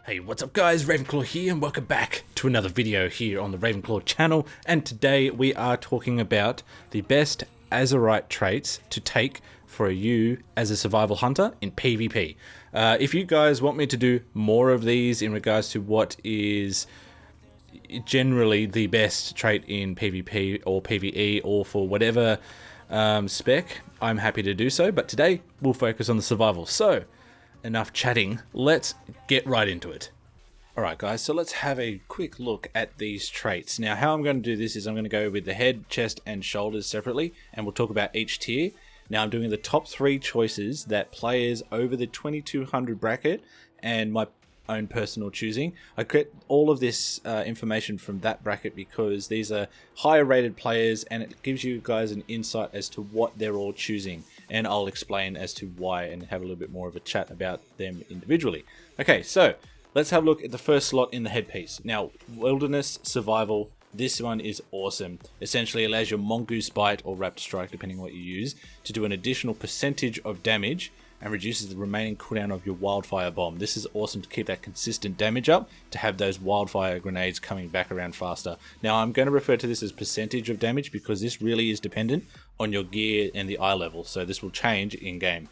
Hey, what's up guys, Ravenclaw here and welcome back to another video here on the Ravenclaw channel, and today we are talking about the best Azerite traits to take for you as a survival hunter in PvP. If you guys want me to do more of these in regards to what is generally the best trait in PvP or PvE or for whatever spec, I'm happy to do so, but today we'll focus on the survival. So enough chatting, let's get right into it. Alright guys, so let's have a quick look at these traits. Now how I'm going to do this is I'm going to go with the head, chest and shoulders separately, and we'll talk about each tier. Now I'm doing the top 3 choices that players over the 2200 bracket and my own personal choosing. I get all of this information from that bracket because these are higher rated players and it gives you guys an insight as to what they're all choosing, and I'll explain as to why and have a little bit more of a chat about them individually. Okay, so let's have a look at the first slot in the headpiece. Now, Wilderness Survival, this one is awesome. Essentially allows your Mongoose Bite or Raptor Strike, depending on what you use, to do an additional percentage of damage and reduces the remaining cooldown of your Wildfire Bomb. This is awesome to keep that consistent damage up, to have those Wildfire Grenades coming back around faster. Now, I'm going to refer to this as percentage of damage because this really is dependent on your gear and the eye level, so this will change in-game.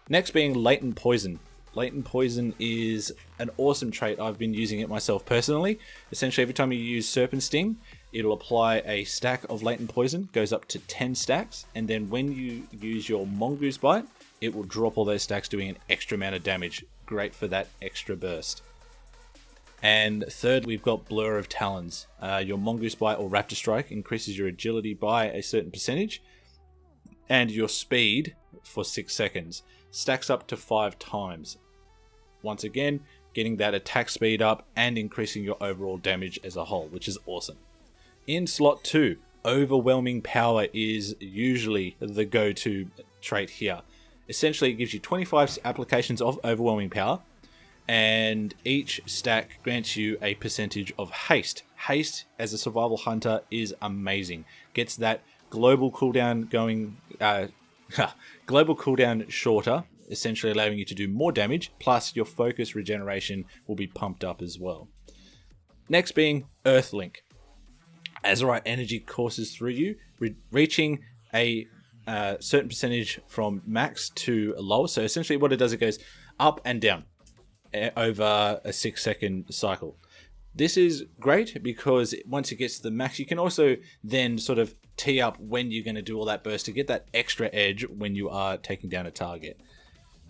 Next being Latent Poison. Latent Poison is an awesome trait. I've been using it myself personally. Essentially, every time you use Serpent Sting, it'll apply a stack of Latent Poison, goes up to 10 stacks, and then when you use your Mongoose Bite, it will drop all those stacks, doing an extra amount of damage. Great for that extra burst. And third, we've got Blur of Talons. Your Mongoose Bite or Raptor Strike increases your agility by a certain percentage, and your speed for 6 seconds. Stacks up to 5 times. Once again, getting that attack speed up and increasing your overall damage as a whole, which is awesome. In slot 2, Overwhelming Power is usually the go-to trait here. Essentially, it gives you 25 applications of Overwhelming Power, and each stack grants you a percentage of haste. Haste, as a survival hunter, is amazing. Gets that global cooldown going, global cooldown shorter, essentially allowing you to do more damage, plus your focus regeneration will be pumped up as well. Next being Earthlink. Azerite energy courses through you, reaching a certain percentage from max to low. So essentially what it does, it goes up and down over a 6-second cycle. This is great because once it gets to the max, you can also then sort of tee up when you're going to do all that burst to get that extra edge when you are taking down a target.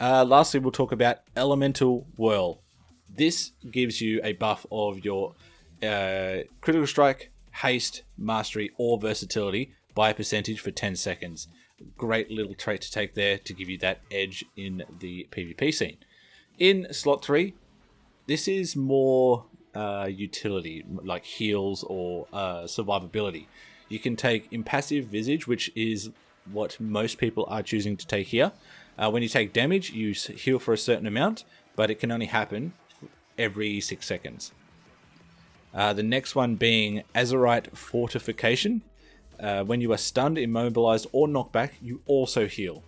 Lastly, we'll talk about Elemental Whirl. This gives you a buff of your critical strike, haste, mastery, or versatility by a percentage for 10 seconds. Great little trait to take there to give you that edge in the PvP scene. In slot 3, this is more utility, like heals or survivability. You can take Impassive Visage, which is what most people are choosing to take here. When you take damage, you heal for a certain amount, but it can only happen every 6 seconds. The next one being Azerite Fortification. When you are stunned, immobilized, or knocked back, you also heal.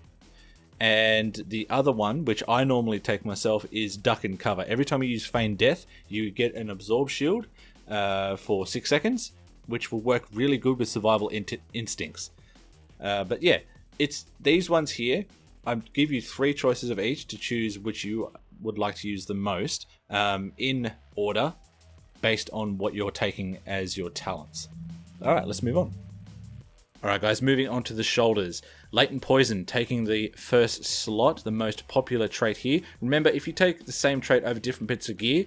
And the other one, which I normally take myself, is Duck and Cover. Every time you use Feign Death, you get an Absorb Shield for 6 seconds, which will work really good with survival instincts. But yeah, it's these ones here. I give you 3 choices of each to choose which you would like to use the most, in order, based on what you're taking as your talents. Alright, let's move on. Alright guys, moving on to the shoulders. Latent Poison, taking the first slot, the most popular trait here. Remember, if you take the same trait over different bits of gear,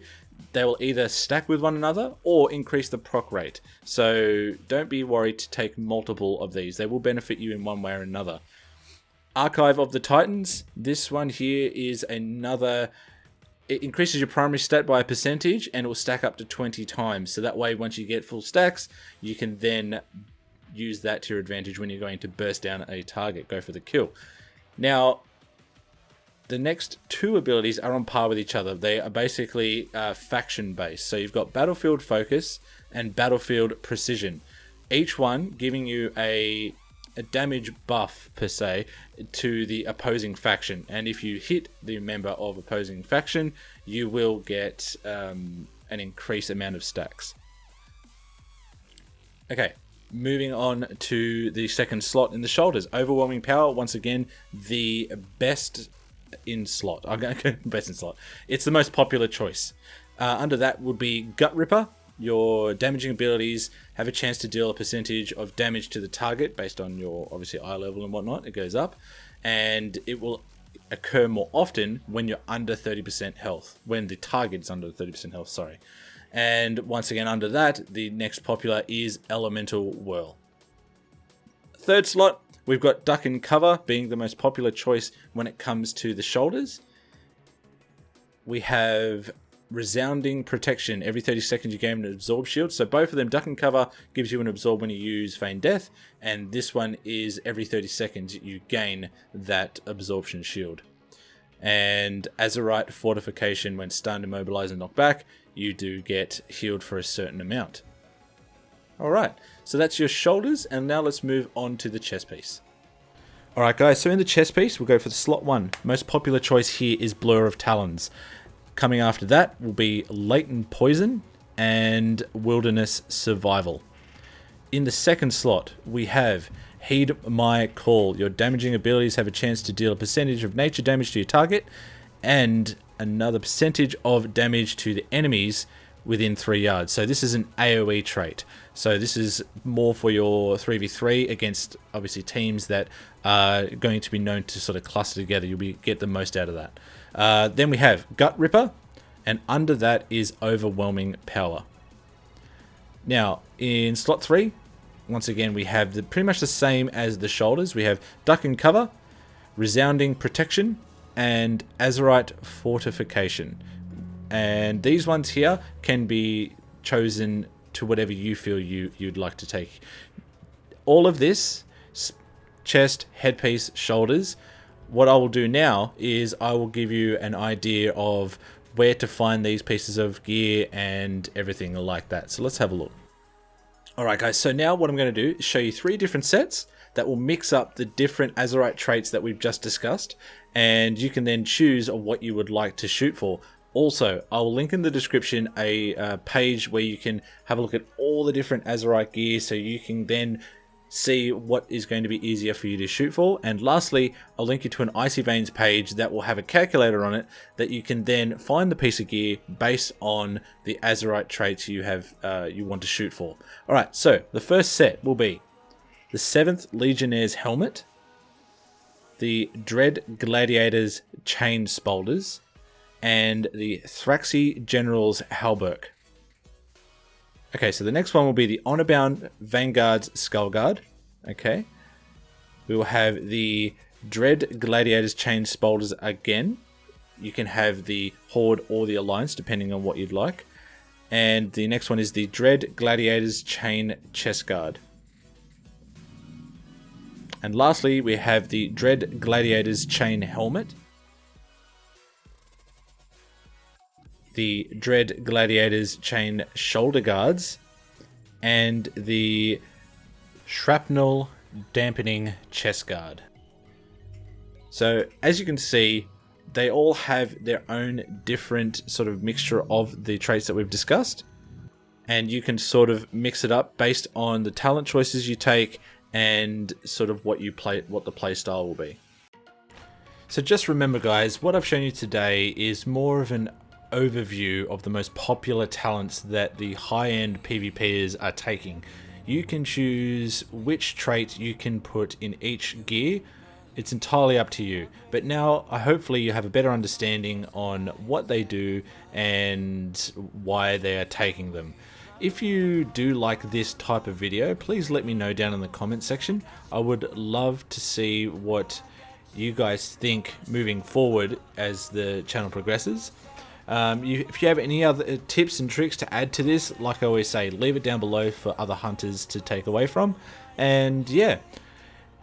they will either stack with one another or increase the proc rate. So don't be worried to take multiple of these. They will benefit you in one way or another. Archive of the Titans. This one here is another... It increases your primary stat by a percentage and it will stack up to 20 times. So that way, once you get full stacks, you can then use that to your advantage when you're going to burst down a target, go for the kill. Now, the next 2 abilities are on par with each other. They are basically faction based. So you've got Battlefield Focus and Battlefield Precision. Each one giving you a damage buff per se to the opposing faction, and if you hit the member of opposing faction, you will get an increased amount of stacks. Okay, moving on to the second slot in the shoulders. Overwhelming power, once again, the best in slot. I'm going to go best in slot. It's the most popular choice. Under that would be Gut Ripper. Your damaging abilities have a chance to deal a percentage of damage to the target based on your, obviously, eye level and whatnot. It goes up. And it will occur more often when you're under 30% health. When the target is under 30% health, sorry. And once again, under that, the next popular is Elemental Whirl. Third slot, we've got Duck and Cover being the most popular choice when it comes to the shoulders. We have Resounding Protection. Every 30 seconds you gain an Absorb Shield. So both of them, Duck and Cover gives you an Absorb when you use Feign Death. And this one is every 30 seconds you gain that Absorption Shield. And Azerite Fortification, when stunned, immobilized, and knocked back, you do get healed for a certain amount. Alright, so that's your shoulders, and now let's move on to the chest piece. Alright guys, so in the chest piece, we'll go for the slot 1. Most popular choice here is Blur of Talons. Coming after that will be Latent Poison and Wilderness Survival. In the second slot, we have Heed My Call. Your damaging abilities have a chance to deal a percentage of nature damage to your target and another percentage of damage to the enemies within 3 yards. So this is an AoE trait. So this is more for your 3v3 against, obviously, teams that are going to be known to sort of cluster together. You'll get the most out of that. Then we have Gut Ripper, and under that is Overwhelming Power. Now, in slot 3, once again, we have pretty much the same as the shoulders. We have Duck and Cover, Resounding Protection, and Azerite Fortification. And these ones here can be chosen to whatever you feel you'd like to take. All of this, chest, headpiece, shoulders, what I will do now is I will give you an idea of where to find these pieces of gear and everything like that. So let's have a look. Alright guys, so now what I'm going to do is show you 3 different sets that will mix up the different Azerite traits that we've just discussed, and you can then choose what you would like to shoot for. Also, I will link in the description a page where you can have a look at all the different Azerite gear, so you can then see what is going to be easier for you to shoot for. And lastly, I'll link you to an Icy Veins page that will have a calculator on it that you can then find the piece of gear based on the Azerite traits you have you want to shoot for. Alright, so the first set will be the 7th Legionnaire's Helmet, the Dread Gladiator's Chain Spaulders, and the Thraxi General's Halberg. Okay, so the next one will be the Honorbound Vanguard's Skullguard. Okay. We will have the Dread Gladiator's Chain Spaulders again. You can have the Horde or the Alliance, depending on what you'd like. And the next one is the Dread Gladiator's Chain Chestguard. And lastly, we have the Dread Gladiator's Chain Helmet, the Dread Gladiator's Chain Shoulder Guards, and the Shrapnel Dampening Chest Guard. So as you can see, they all have their own different sort of mixture of the traits that we've discussed, and you can sort of mix it up based on the talent choices you take and sort of what the play style will be. So just remember guys, what I've shown you today is more of an overview of the most popular talents that the high-end PvPers are taking. You can choose which trait you can put in each gear. It's entirely up to you. But now, hopefully you have a better understanding on what they do and why they are taking them. If you do like this type of video, please let me know down in the comment section. I would love to see what you guys think moving forward as the channel progresses. If you have any other tips and tricks to add to this, like I always say, leave it down below for other hunters to take away from. And yeah,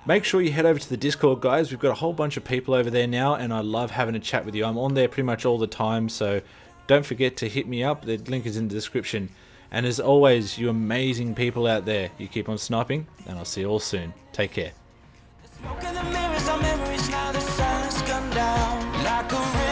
make sure you head over to the Discord, guys. We've got a whole bunch of people over there now, and I love having a chat with you. I'm on there pretty much all the time, so don't forget to hit me up. The link is in the description. And as always, you amazing people out there, you keep on sniping, and I'll see you all soon. Take care. Smoke in the mirrors, our memories now, the sun's gone down like a